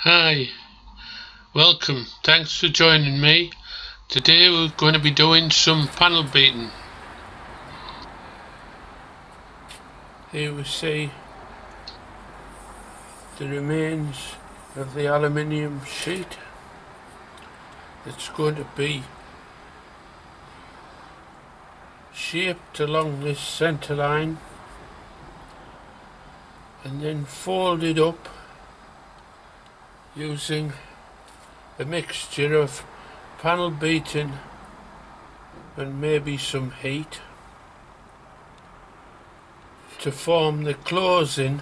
Hi, welcome. Thanks for joining me. Today we're going to be doing some panel beating. Here we see the remains of the aluminium sheet that's going to be shaped along this centre line and then folded up using a mixture of panel beating and maybe some heat to form the closing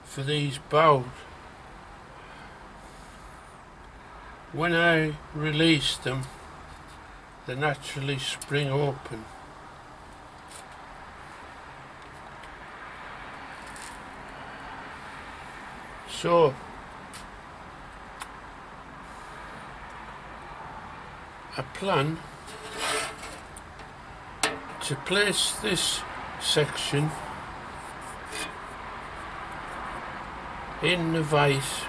for these bows. When I release them, they naturally spring open. So I plan to place this section in the vise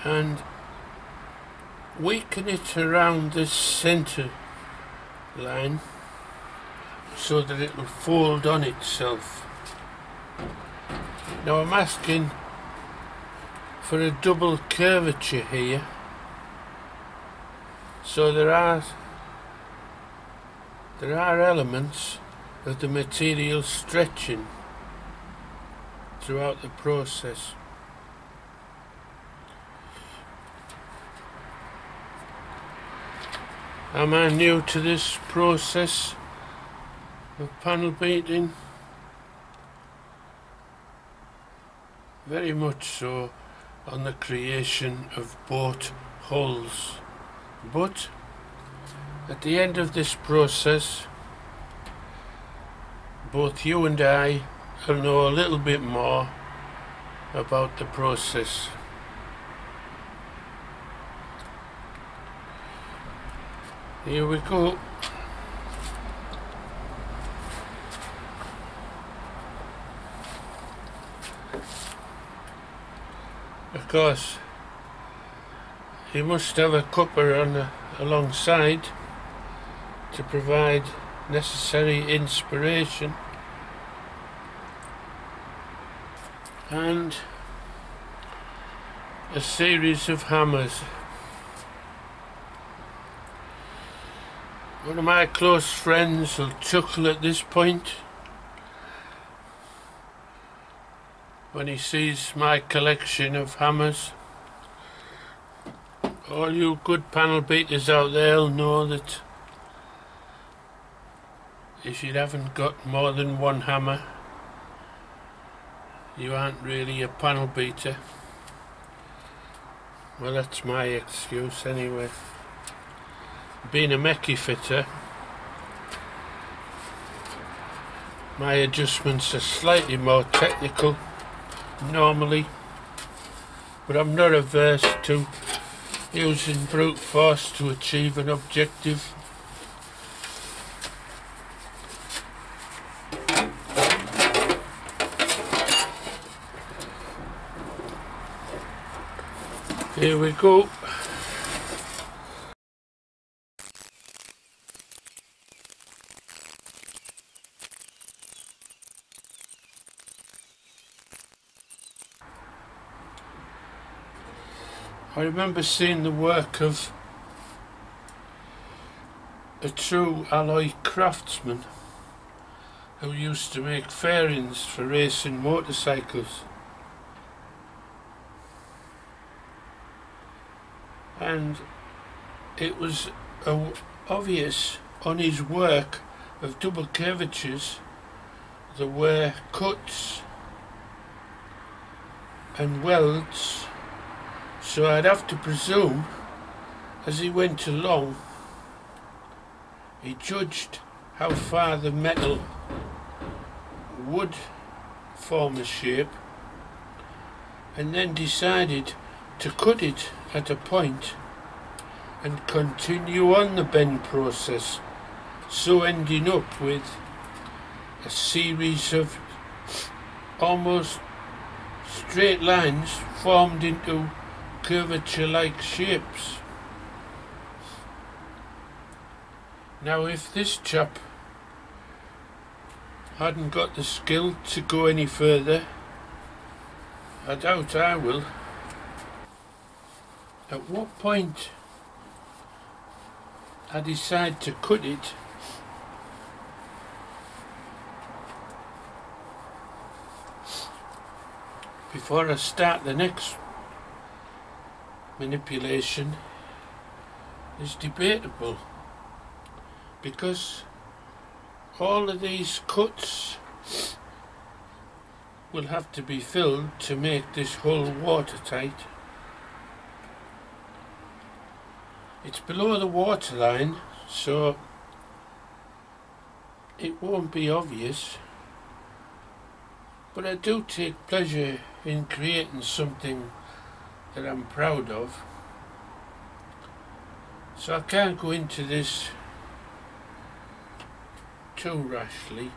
and weaken it around this centre line so that it will fold on itself. Now I'm asking for a double curvature here, so there are elements of the material stretching throughout the process. Am I new to this process of panel beating? Very much so on the creation of boat hulls. But at the end of this process, both you and I will know a little bit more about the process. Here we go. Of course, you must have a cuppa alongside to provide necessary inspiration, and a series of hammers. One of my close friends will chuckle at this point when he sees my collection of hammers. All you good panel beaters out there will know that if you haven't got more than one hammer, you aren't really a panel beater. Well, that's my excuse anyway. Being a mechie fitter, my adjustments are slightly more technical normally, but I'm not averse to using brute force to achieve an objective. Here we go. I remember seeing the work of a true alloy craftsman who used to make fairings for racing motorcycles, and it was obvious on his work of double curvatures there were cuts and welds. So I'd have to presume, as he went along, he judged how far the metal would form a shape and then decided to cut it at a point and continue on the bend process so ending up with a series of almost straight lines formed into curvature-like shapes. Now if this chap hadn't got the skill to go any further, I doubt I will. At what point I decide to cut it, before I start the next manipulation, is debatable, because all of these cuts will have to be filled to make this hull watertight. It's below the waterline, so it won't be obvious, but I do take pleasure in creating something that I'm proud of, so I can't go into this too rashly.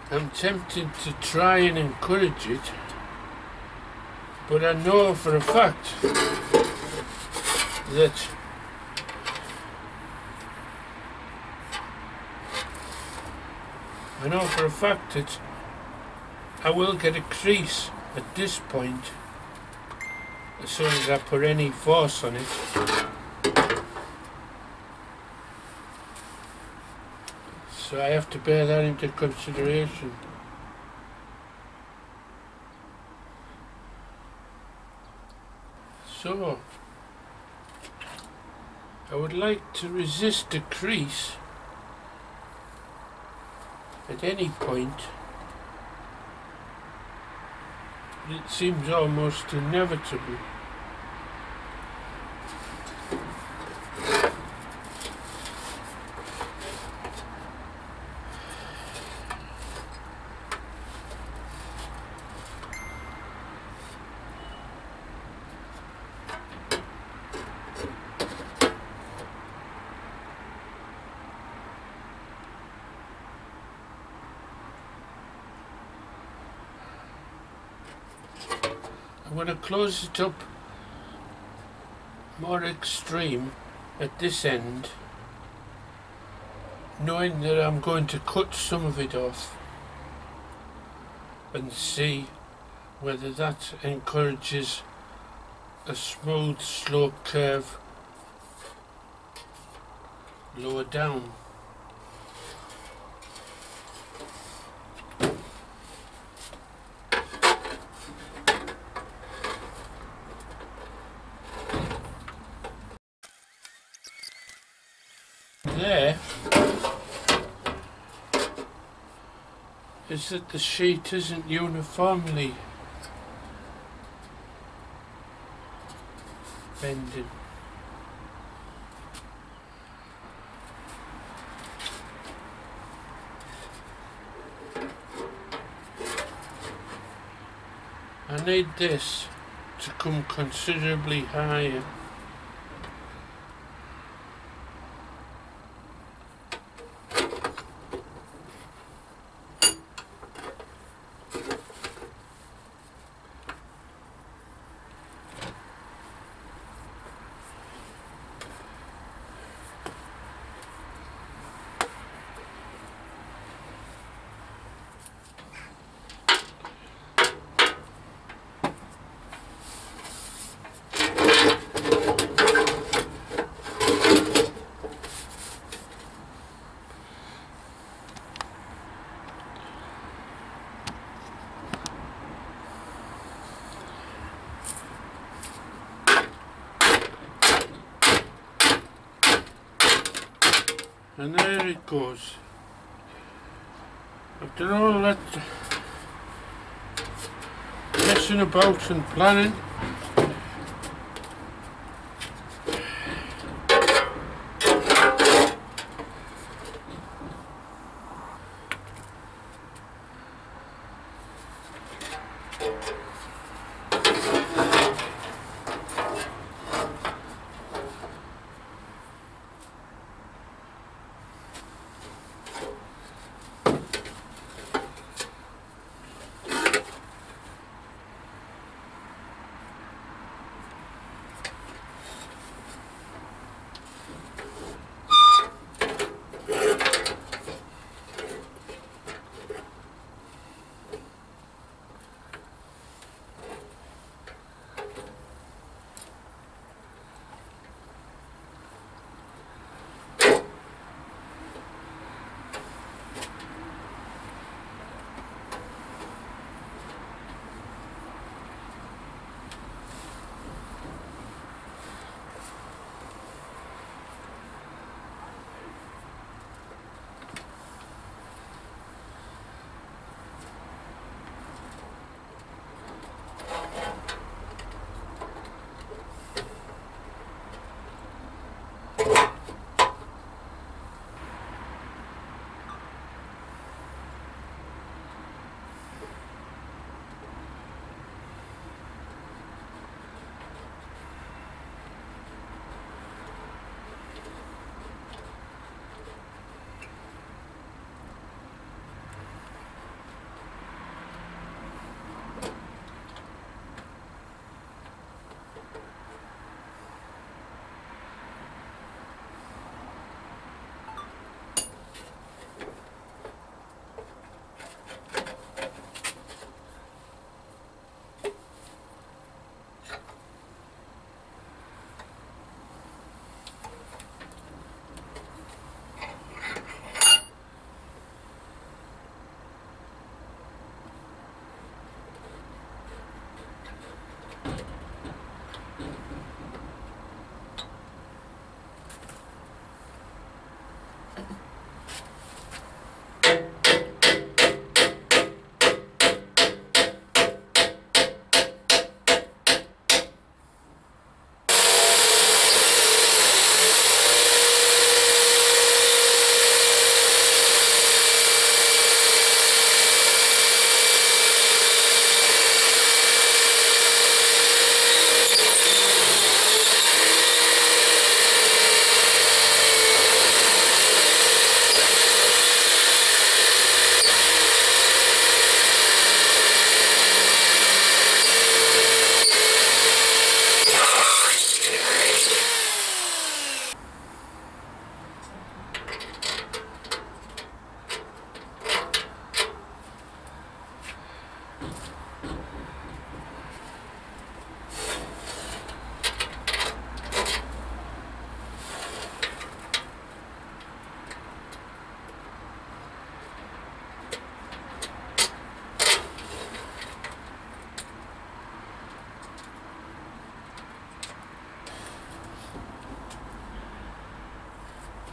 I'm tempted to try and encourage it, but I know for a fact that I will get a crease at this point as soon as I put any force on it. So I have to bear that into consideration. So I would like to resist a crease at any point. It seems almost inevitable. I'm going to close it up more extreme at this end, knowing that I'm going to cut some of it off and see whether that encourages a smooth slope curve lower down. There is that the sheet isn't uniformly bending. I need this to come considerably higher. And there it goes. After all that messing about and planning.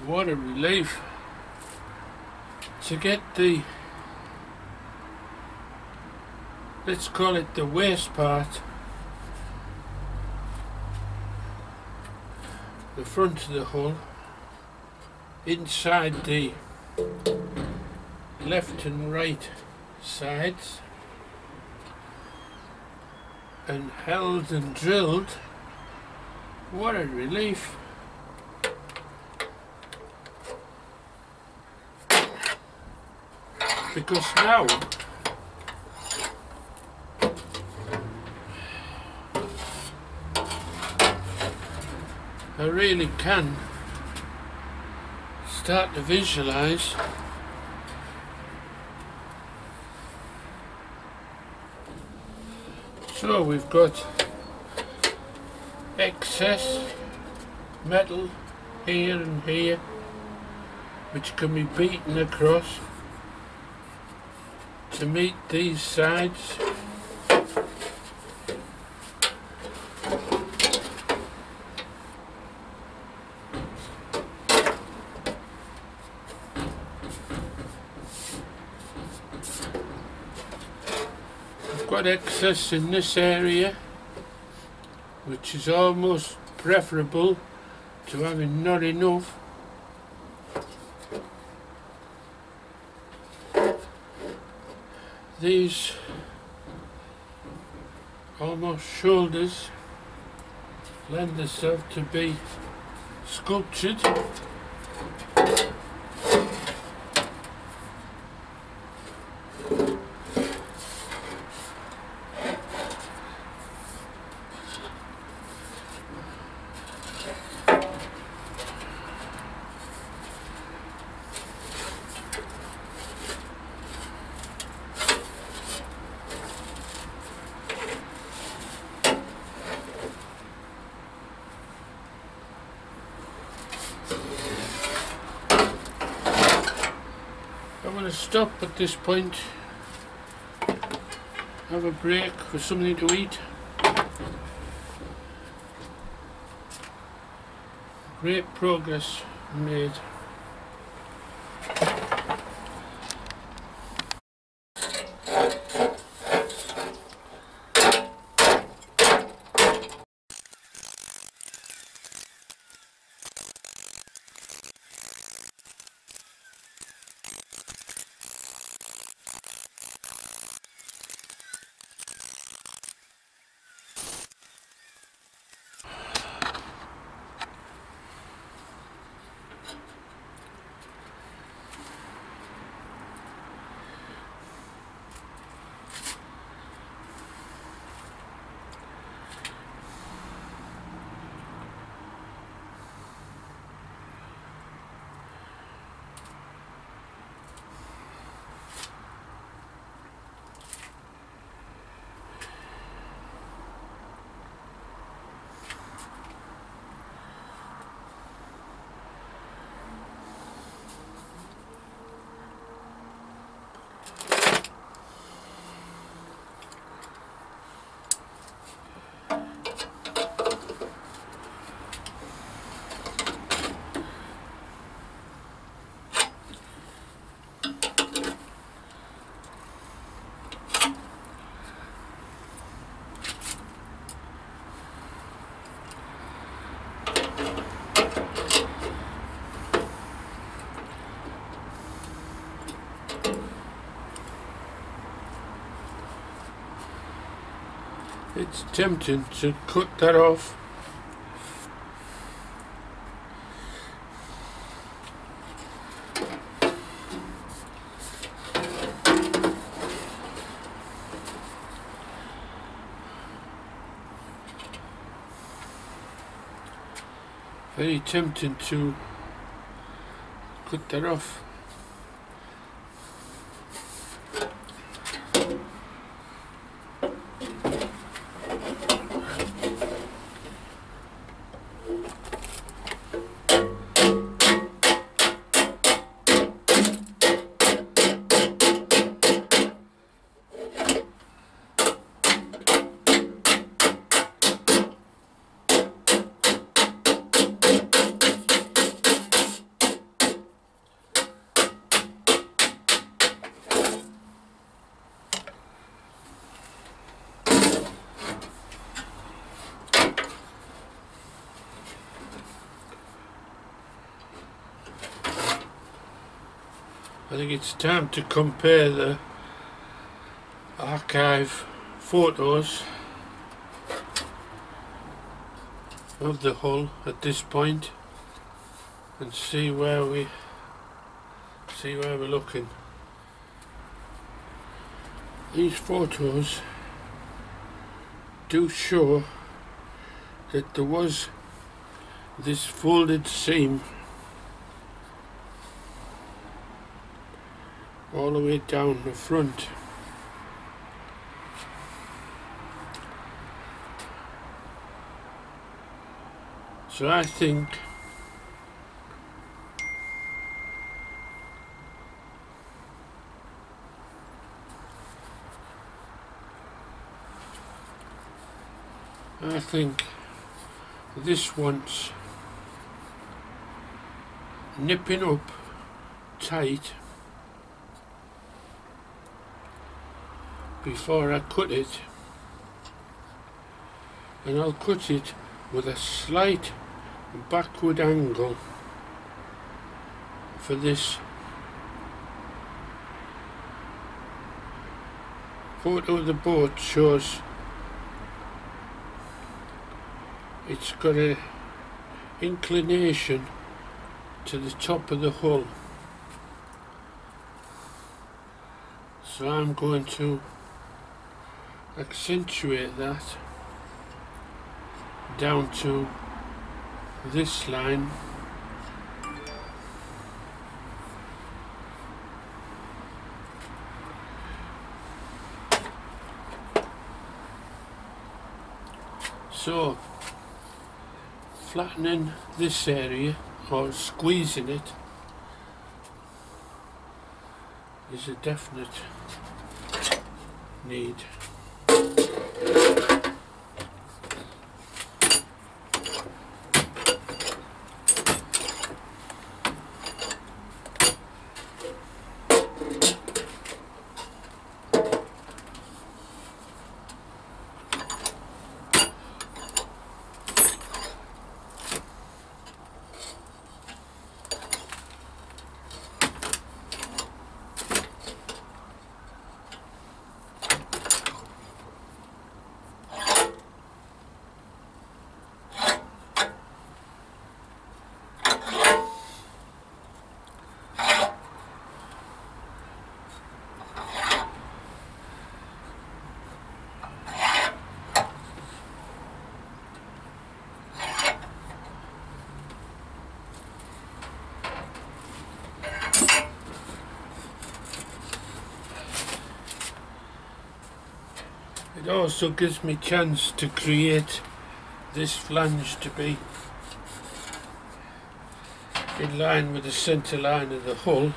What a relief to get the, let's call it the waste part, the front of the hull, inside the left and right sides, and held and drilled. What a relief. Because now I really can start to visualize so we've got excess metal here and here which can be beaten across to meet these sides. I've got excess in this area, which is almost preferable to having not enough. These almost shoulders lend themselves to be sculptured. I'm going to stop at this point, have a break for something to eat. Great progress made. It's tempting to cut that off. Very tempting to cut that off. I think it's time to compare the archive photos of the hull at this point and see where we're looking. These photos do show that there was this folded seam all the way down the front. So I think this wants nipping up tight before I cut it, and I'll cut it with a slight backward angle for this photo of the boat. Shows it's got a inclination to the top of the hull, so I'm going to accentuate that down to this line. So flattening this area or squeezing it is a definite need. It also gives me chance to create this flange to be in line with the centre line of the hull.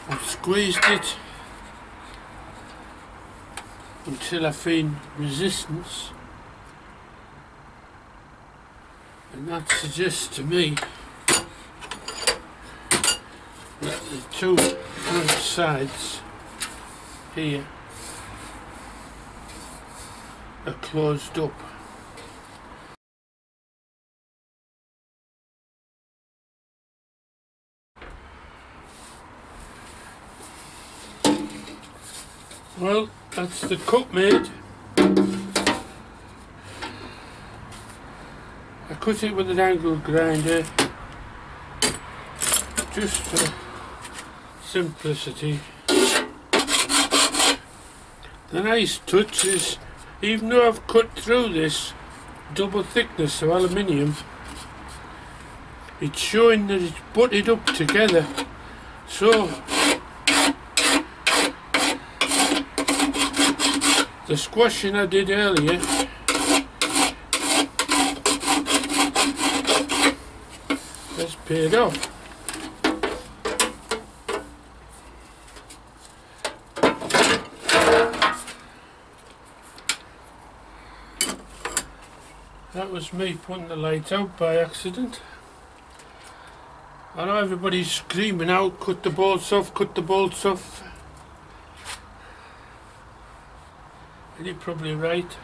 I've squeezed it until I feel resistance, and that suggests to me that the two front sides here are closed up. Well, that's the cut made. I cut it with an angle grinder just for simplicity. The nice touch is, even though I've cut through this double thickness of aluminium, it's showing that it's butted up together. So the squashing I did earlier has paid off. That was me putting the light out by accident. I know everybody's screaming out, cut the bolts off, cut the bolts off. And you're probably right.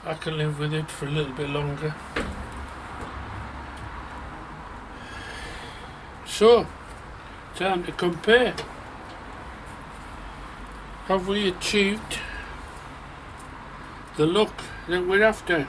I can live with it for a little bit longer. So, time to compare. Have we achieved the look that we're after?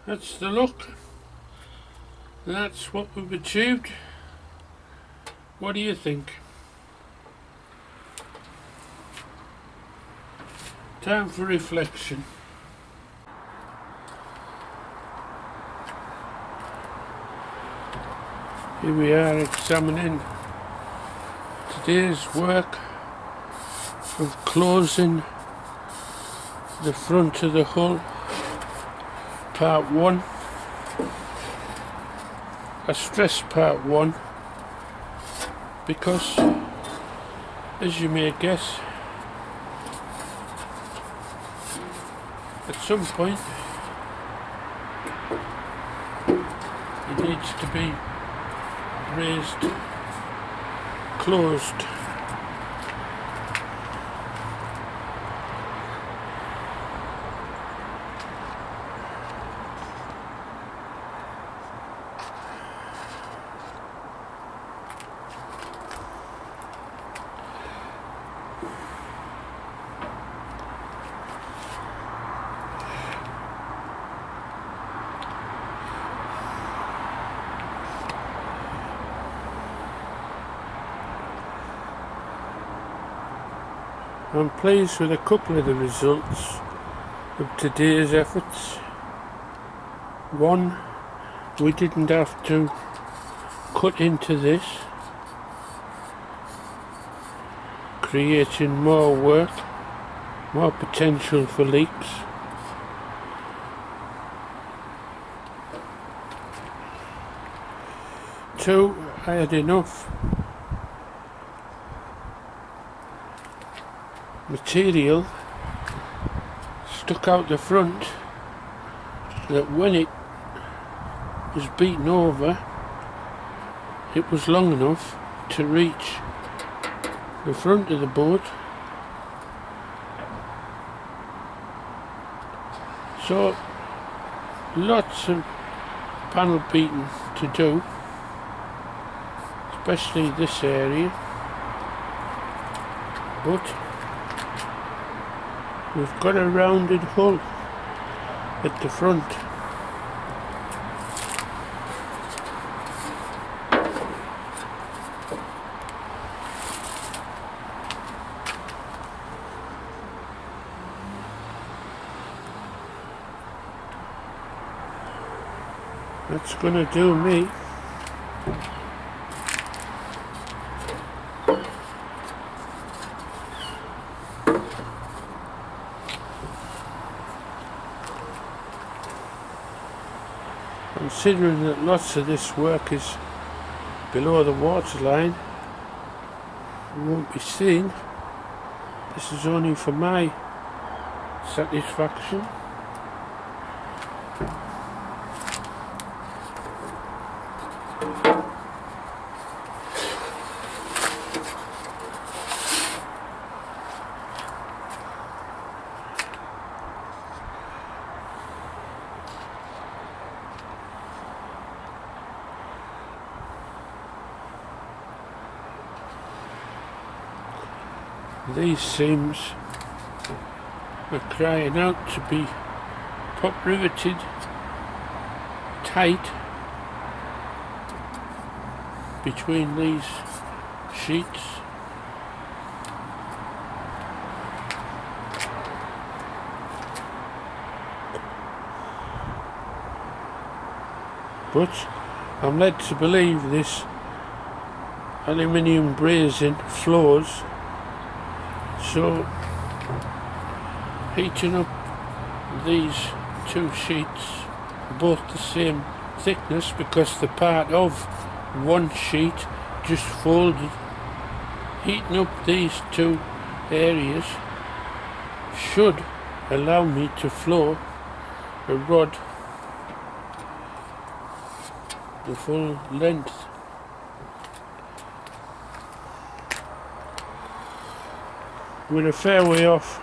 That's the look. That's what we've achieved. What do you think? Time for reflection. Here we are examining today's work of closing the front of the hull, part 1. I stress part 1 because, as you may guess, at some point it needs to be raised, closed. I'm pleased with a couple of the results of today's efforts. One, we didn't have to cut into this, creating more work, more potential for leaks. Two, I had enough material stuck out the front that when it was beaten over it was long enough to reach the front of the boat. So lots of panel beating to do, especially this area, but we've got a rounded hull at the front. That's gonna do me. Considering that lots of this work is below the waterline, it won't be seen. This is only for my satisfaction. These seams are crying out to be pop riveted tight between these sheets. But I'm led to believe this aluminium brazing flows, so heating up these two sheets, both the same thickness because they're part of one sheet just folded, heating up these two areas should allow me to flow a rod the full length. We're a fair way off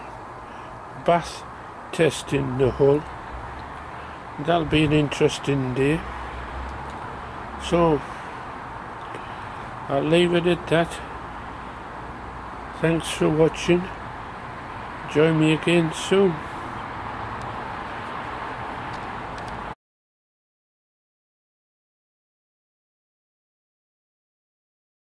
bath testing the hull. That'll be an interesting day. So I'll leave it at that. Thanks for watching. Join me again soon.